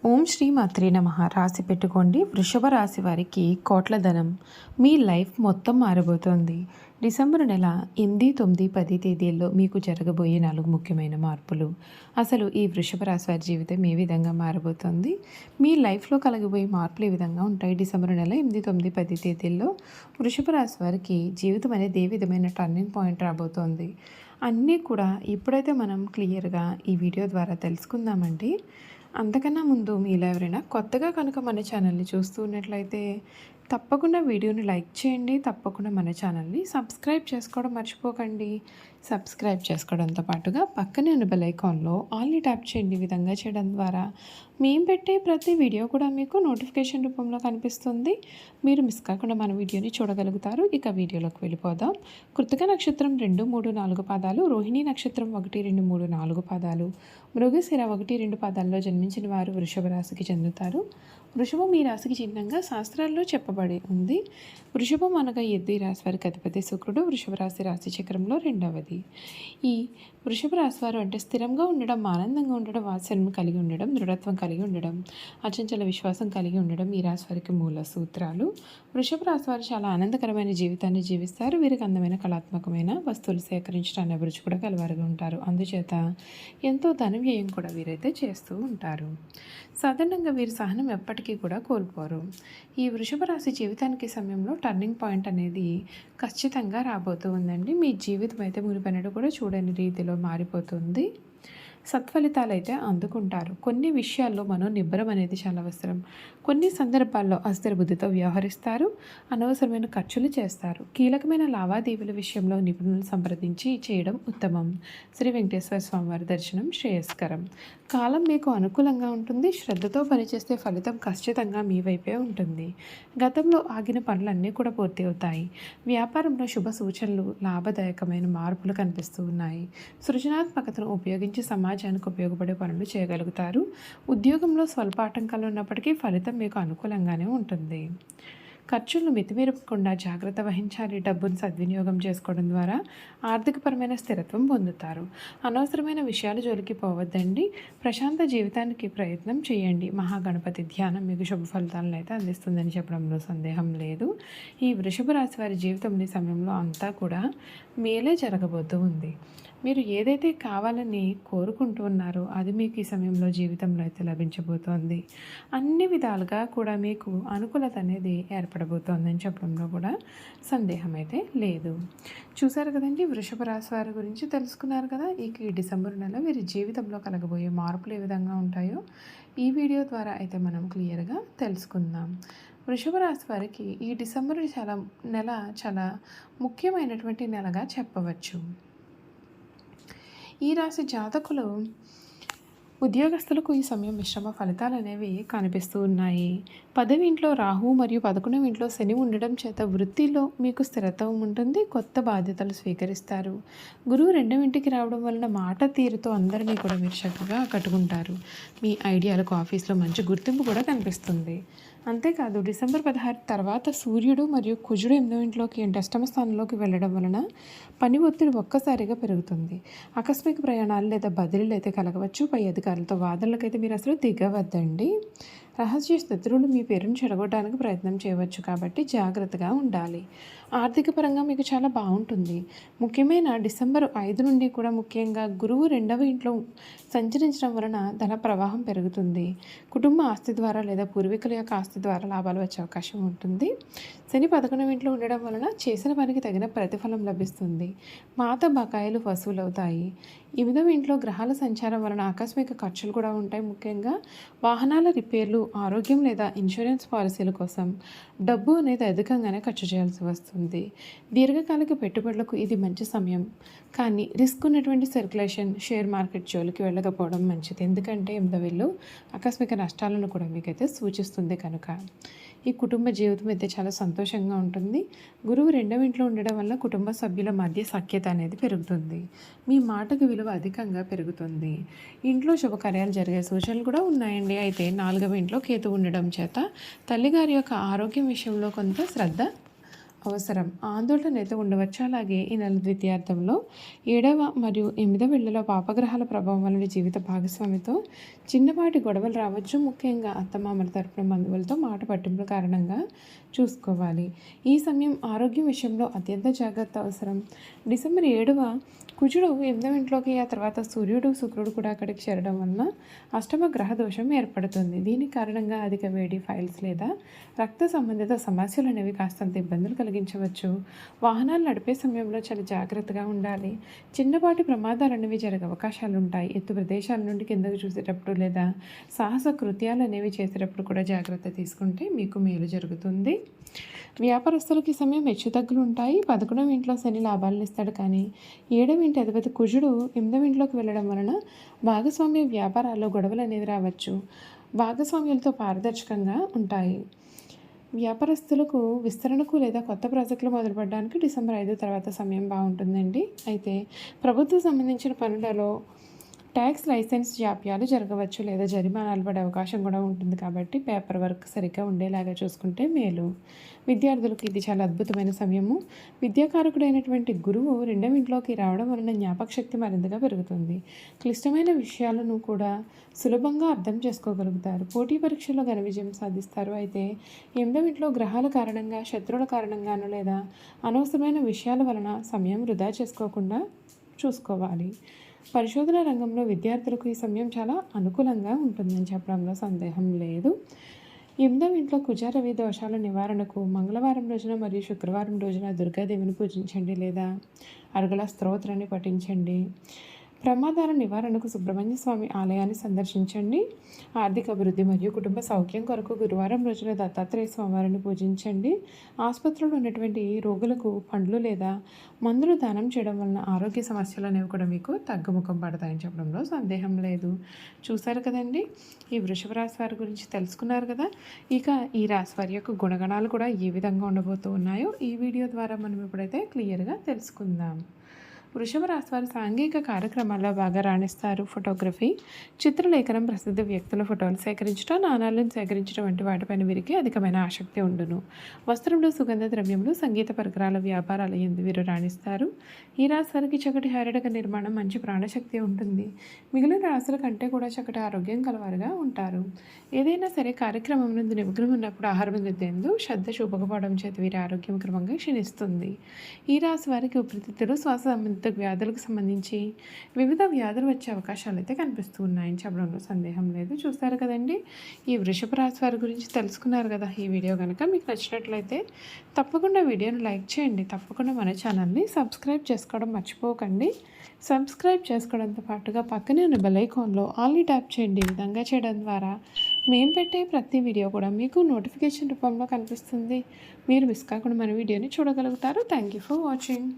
ఓం శ్రీ మాత్రే నమః. రాసి పెట్టుకోండి. వృషభ రాశి వారికి కోట్ల ధనం. మీ లైఫ్ మొత్తం మారబోతోంది. డిసెంబర్ నెల 8, 9, 10 తేదీల్లో మీకు జరగబోయే 4 ముఖ్యమైన మార్పులు. అసలు ఈ వృషభ రాశి వారి జీవితం ఏ విధంగా మారబోతోంది? మీ లైఫ్లో కలగబోయే మార్పులు ఏ విధంగా ఉంటాయి? డిసెంబర్ నెల 8, 9, 10 తేదీల్లో వృషభ రాశి వారికి జీవితం అనేది ఏ విధమైన టర్నింగ్ పాయింట్ రాబోతోంది? అన్నీ కూడా ఇప్పుడైతే మనం క్లియర్గా ఈ వీడియో ద్వారా తెలుసుకుందామండి. అంతకన్నా ముందు మీలో ఎవరైనా కొత్తగా కనుక మన ఛానల్ని చూస్తూ ఉన్నట్లయితే తప్పకుండా వీడియోని లైక్ చేయండి. తప్పకుండా మన ఛానల్ని సబ్స్క్రైబ్ చేసుకోవడం మర్చిపోకండి. సబ్స్క్రైబ్ చేసుకోవడంతో పాటుగా పక్కనే ఉన్న బెల్ ఐకాన్లో ఆల్ని ట్యాప్ చేయండి. ఈ విధంగా చేయడం ద్వారా మేము పెట్టే ప్రతి వీడియో కూడా మీకు నోటిఫికేషన్ రూపంలో కనిపిస్తుంది. మీరు మిస్ కాకుండా మన వీడియోని చూడగలుగుతారు. ఇక వీడియోలోకి వెళ్ళిపోదాం. కృతిక నక్షత్రం 2, 3, 4 పాదాలు, రోహిణి నక్షత్రం 1, 2, 3, 4 పాదాలు, మృగశిర 1, 2 పాదాల్లో జన్మించిన వారు వృషభ రాశికి చెందుతారు. వృషభం ఈ రాశికి చిహ్నంగా శాస్త్రాల్లో చెప్పబడి ఉంది. వృషభం అనగా ఎద్దు. ఈ రాశి వారికి అధిపతి శుక్రుడు. వృషభ రాశి చక్రంలో రెండవది. ఈ వృషభ రాశి వారు అంటే స్థిరంగా ఉండడం, ఆనందంగా ఉండడం, వాత్సల్యం కలిగి ఉండడం, దృఢత్వం కలిగి ఉండడం, అచంచల విశ్వాసం కలిగి ఉండడం ఈ రాశి వారికి మూల సూత్రాలు. వృషభ రాశి వారు చాలా ఆనందకరమైన జీవితాన్ని జీవిస్తారు. వీరికి అందమైన కళాత్మకమైన వస్తువులు సేకరించడానికి అభిరుచి కూడా కలవారుగా ఉంటారు. అందుచేత ఎంతో ధన వ్యయం కూడా వీరైతే చేస్తూ ఉంటారు. సాధారణంగా వీరి సహనం ఎప్పటికీ కూడా కోల్పోరు. ఈ వృషభ రాశి జీవితానికి సమయంలో టర్నింగ్ పాయింట్ అనేది ఖచ్చితంగా రాబోతూ ఉందండి. మీ జీవితం అయితే మునిపెన్నడూ కూడా చూడని రీతిలో మారిపోతుంది. సత్ఫలితాలు అయితే అందుకుంటారు. కొన్ని విషయాల్లో నిబ్బరం అనేది చాలా అవసరం. కొన్ని సందర్భాల్లో అస్థిర బుద్ధితో వ్యవహరిస్తారు. అనవసరమైన ఖర్చులు చేస్తారు. కీలకమైన లావాదేవీల విషయంలో నిపుణులను సంప్రదించి చేయడం ఉత్తమం. శ్రీ వెంకటేశ్వర స్వామివారి దర్శనం శ్రేయస్కరం. కాలం మీకు అనుకూలంగా ఉంటుంది. శ్రద్ధతో పనిచేస్తే ఫలితం ఖచ్చితంగా మీ వైపే ఉంటుంది. గతంలో ఆగిన పనులన్నీ కూడా పూర్తి అవుతాయి. వ్యాపారంలో శుభ సూచనలు, లాభదాయకమైన మార్పులు కనిపిస్తూ ఉన్నాయి. సృజనాత్మకతను ఉపయోగించి సమాజానికి ఉపయోగపడే పనులు చేయగలుగుతారు. ఉద్యోగంలో స్వల్ప ఆటంకాలు ఉన్నప్పటికీ ఫలితం మీకు అనుకూలంగానే ఉంటుంది. ఖర్చులను మితిమీరకుండా జాగ్రత్త వహించాలి. డబ్బును సద్వినియోగం చేసుకోవడం ద్వారా ఆర్థికపరమైన స్థిరత్వం పొందుతారు. అనవసరమైన విషయాలు జోలికి పోవద్దండి. ప్రశాంత జీవితానికి ప్రయత్నం చేయండి. మహాగణపతి ధ్యానం మీకు శుభ ఫలితాలను అయితే అందిస్తుందని చెప్పడంలో సందేహం లేదు. ఈ వృషభ రాశి వారి జీవితంలో సమయంలో అంతా కూడా మేలే జరగబోతూ ఉంది. మీరు ఏదైతే కావాలని కోరుకుంటూ ఉన్నారో అది మీకు ఈ సమయంలో జీవితంలో అయితే లభించబోతోంది. అన్ని విధాలుగా కూడా మీకు అనుకూలత అనేది ఏర్పడబోతోందని చెప్పడంలో కూడా సందేహం అయితే లేదు. చూసారు కదండి, వృషభ రాశి వారి గురించి తెలుసుకున్నారు కదా. ఈ డిసెంబర్ నెల వీరి జీవితంలో కలగబోయే మార్పులు ఏ విధంగా ఉంటాయో ఈ వీడియో ద్వారా అయితే మనం క్లియర్గా తెలుసుకుందాం. వృషభ రాశి వారికి ఈ డిసెంబర్ నెల చాలా ముఖ్యమైనటువంటి నెలగా చెప్పవచ్చు. ఈ రాశి జాతకులు ఉద్యోగస్తులకు ఈ సమయం మిశ్రమ ఫలితాలు అనేవి కనిపిస్తూ ఉన్నాయి. 10వ ఇంట్లో రాహు మరియు 11వ ఇంట్లో శని ఉండడం చేత వృత్తిలో మీకు స్థిరత్వం ఉంటుంది. కొత్త బాధ్యతలు స్వీకరిస్తారు. గురువు 2వ ఇంటికి రావడం వలన మాట తీరుతో అందరినీ కూడా మీరు చక్కగా కట్టుకుంటారు. మీ ఐడియాలకు ఆఫీస్లో మంచి గుర్తింపు కూడా కనిపిస్తుంది. అంతేకాదు డిసెంబర్ 16 తర్వాత సూర్యుడు మరియు కుజుడు 8వ ఇంట్లోకి అంటే అష్టమ స్థానంలోకి వెళ్ళడం వలన పని ఒత్తిడి ఒక్కసారిగా పెరుగుతుంది. ఆకస్మిక ప్రయాణాలు లేదా బదిలీలు అయితే కలగవచ్చు. పై అధికారులతో వాదనలకైతే మీరు అసలు దిగవద్దండి. రహస్య శత్రువులు మీ పేరును చెడగొట్టడానికి ప్రయత్నం చేయవచ్చు కాబట్టి జాగ్రత్తగా ఉండాలి. ఆర్థిక పరంగా మీకు చాలా బాగుంటుంది. ముఖ్యమైన డిసెంబర్ 5 నుండి కూడా ముఖ్యంగా గురువు 2వ ఇంట్లో సంచరించడం వలన ధన ప్రవాహం పెరుగుతుంది. కుటుంబ ఆస్తి ద్వారా లేదా పూర్వీకుల యొక్క ఆస్తి ద్వారా లాభాలు వచ్చే అవకాశం ఉంటుంది. శని 11వ ఇంట్లో ఉండడం వలన చేసిన పనికి తగిన ప్రతిఫలం లభిస్తుంది. పాత బకాయిలు వసూలవుతాయి. 8వ ఇంట్లో గ్రహాల సంచారం వలన ఆకస్మిక ఖర్చులు కూడా ఉంటాయి. ముఖ్యంగా వాహనాల రిపేర్లు, ఆరోగ్యం లేదా ఇన్సూరెన్స్ పాలసీల కోసం డబ్బు అనేది అధికంగానే ఖర్చు చేయాల్సి వస్తుంది. దీర్ఘకాలిక పెట్టుబడులకు ఇది మంచి సమయం, కానీ రిస్క్ ఉన్నటువంటి సర్క్యులేషన్, షేర్ మార్కెట్ జోలికి వెళ్ళకపోవడం మంచిది. ఎందుకంటే 8వ ఇల్లు ఆకస్మిక నష్టాలను కూడా మీకైతే సూచిస్తుంది కనుక ఈ కుటుంబ జీవితం అయితే చాలా సంతోషంగా ఉంటుంది. గురువు 2వ ఇంట్లో ఉండడం వల్ల కుటుంబ సభ్యుల మధ్య సఖ్యత అనేది పెరుగుతుంది. మీ మాటకు విలువ అధికంగా పెరుగుతుంది. ఇంట్లో శుభకార్యాలు జరిగే సూచనలు కూడా ఉన్నాయండి. అయితే 4వ ఇంట్లో కేతు ఉండడం చేత తల్లిగారి యొక్క ఆరోగ్యం విషయంలో కొంత శ్రద్ధ అవసరం. ఆందోళన అయితే ఉండవచ్చు. అలాగే ఈ నెల ద్వితీయార్థంలో 7వ మరియు 8వ ఇళ్లలో పాపగ్రహాల ప్రభావం వలన జీవిత భాగస్వామితో చిన్నపాటి గొడవలు రావచ్చు. ముఖ్యంగా అత్తమామల తరపున బంధువులతో మాట పట్టింపుల కారణంగా చూసుకోవాలి. ఈ సమయం ఆరోగ్యం విషయంలో అత్యంత జాగ్రత్త అవసరం. డిసెంబర్ 7వ కుజుడు 8వ ఇంట్లోకి, ఆ తర్వాత సూర్యుడు శుక్రుడు కూడా అక్కడికి చేరడం వలన అష్టమ గ్రహ దోషం ఏర్పడుతుంది. దీని కారణంగా అధిక వేడి, ఫైల్స్ లేదా రక్త సంబంధిత సమస్యలు అనేవి కాస్తంత ఇబ్బందులు కలిగించవచ్చు. వాహనాలు నడిపే సమయంలో చాలా జాగ్రత్తగా ఉండాలి. చిన్నపాటి ప్రమాదాలు అనేవి జరిగే అవకాశాలు ఉంటాయి. ఎత్తు ప్రదేశాల నుండి కిందకు చూసేటప్పుడు లేదా సాహస కృత్యాలు అనేవి చేసేటప్పుడు కూడా జాగ్రత్త తీసుకుంటే మీకు మేలు జరుగుతుంది. వ్యాపారస్తులకి సమయం హెచ్చుతగ్గులు ఉంటాయి. 11వ ఇంట్లో శని లాభాలను ఇస్తాడు, కానీ 7వ ఇంటి అధిపతి కుజుడు 8వ ఇంట్లోకి వెళ్ళడం వలన భాగస్వామ్య వ్యాపారాల్లో గొడవలు అనేవి రావచ్చు. భాగస్వామ్యాలతో పారదర్శకంగా ఉంటాయి. వ్యాపారస్తులకు విస్తరణకు లేదా కొత్త ప్రాజెక్టులు మొదలుపెట్టడానికి డిసెంబర్ 5 తర్వాత సమయం బాగుంటుందండి. అయితే ప్రభుత్వం సంబంధించిన పనులలో ట్యాక్స్ లైసెన్స్ జాప్యాలు జరగవచ్చు లేదా జరిమానాలు పడే అవకాశం కూడా ఉంటుంది. కాబట్టి పేపర్ వర్క్ సరిగ్గా ఉండేలాగా చూసుకుంటే మేలు. విద్యార్థులకు ఇది చాలా అద్భుతమైన సమయము. విద్యాకారకుడైనటువంటి గురువు 2వ ఇంట్లోకి రావడం వలన జ్ఞాపక శక్తి మరింతగా పెరుగుతుంది. క్లిష్టమైన విషయాలను కూడా సులభంగా అర్థం చేసుకోగలుగుతారు. పోటీ పరీక్షల్లో ఘన విజయం సాధిస్తారు. అయితే 8వ ఇంట్లో గ్రహాల కారణంగా, శత్రువుల కారణంగాను లేదా అనవసరమైన విషయాల వలన సమయం వృధా చేసుకోకుండా చూసుకోవాలి. పరిశోధన రంగంలో విద్యార్థులకు ఈ సమయం చాలా అనుకూలంగా ఉంటుందని చెప్పడంలో సందేహం లేదు. 8వ ఇంట్లో కుజ రవి దోషాల నివారణకు మంగళవారం రోజున మరియు శుక్రవారం రోజున దుర్గాదేవిని పూజించండి లేదా అర్గళ స్తోత్రాన్ని పఠించండి. ప్రమాదాల నివారణకు సుబ్రహ్మణ్య స్వామి ఆలయాన్ని సందర్శించండి. ఆర్థిక అభివృద్ధి మరియు కుటుంబ సౌఖ్యం కొరకు గురువారం రోజున దత్తాత్రేయ స్వామివారిని పూజించండి. ఆసుపత్రిలో ఉన్నటువంటి రోగులకు పండ్లు లేదా మందులు దానం చేయడం వలన ఆరోగ్య సమస్యలు అనేవి కూడా మీకు తగ్గుముఖం పడతాయని చెప్పడంలో సందేహం లేదు. చూశారు కదండి, ఈ వృషభ రాశి వారి గురించి తెలుసుకున్నారు కదా. ఇక ఈ రాశి వారి యొక్క గుణగణాలు కూడా ఏ విధంగా ఉండబోతూ ఉన్నాయో ఈ వీడియో ద్వారా మనం ఇప్పుడైతే క్లియర్గా తెలుసుకుందాం. వృషభ రాశి వారు సాంఘిక కార్యక్రమాల్లో బాగా రాణిస్తారు. ఫోటోగ్రఫీ, చిత్రలేఖనం, ప్రసిద్ధ వ్యక్తుల ఫోటోలు సేకరించడం, నాణాలను సేకరించడం వంటి వాటిపైన వీరికి అధికమైన ఆసక్తి ఉండును. వస్త్రములు, సుగంధ ద్రవ్యములు, సంగీత పరికరాల వ్యాపారాల యందు వీరు రాణిస్తారు. ఈ రాశి వారికి చక్కటి శారీరక నిర్మాణం, మంచి ప్రాణశక్తి ఉంటుంది. మిగిలిన రాశుల కంటే కూడా చక్కటి ఆరోగ్యం కలవారుగా ఉంటారు. ఏదైనా సరే కార్యక్రమం నుండి నిమగ్నం ఉన్నప్పుడు ఆహారం దిద్దేందు శ్రద్ధ చూపకపోవడం చేత వీరి ఆరోగ్యం క్రమంగా క్షీణిస్తుంది. ఈ రాశి వారికి ఊపిరితిత్తులు, శ్వాస సంబంధిత వ్యాధులకు సంబంధించి వివిధ వ్యాధులు వచ్చే అవకాశాలు అయితే కనిపిస్తూ ఉన్నాయని చెప్పడంలో సందేహం లేదు. చూస్తారు కదండి, ఈ వృషభ రాశి వారి గురించి తెలుసుకున్నారు కదా. ఈ వీడియో కనుక మీకు నచ్చినట్లయితే తప్పకుండా వీడియోని లైక్ చేయండి. తప్పకుండా మన ఛానల్ని సబ్స్క్రైబ్ చేసుకోవడం మర్చిపోకండి. సబ్స్క్రైబ్ చేసుకోవడంతో పాటుగా పక్కనే ఉన్న బెల్ ఐకాన్లో ఆల్ని ట్యాప్ చేయండి. ఈ విధంగా చేయడం ద్వారా మేము పెట్టే ప్రతి వీడియో కూడా మీకు నోటిఫికేషన్ రూపంలో కనిపిస్తుంది. మీరు మిస్ కాకుండా మన వీడియోని చూడగలుగుతారు. Thank you for watching.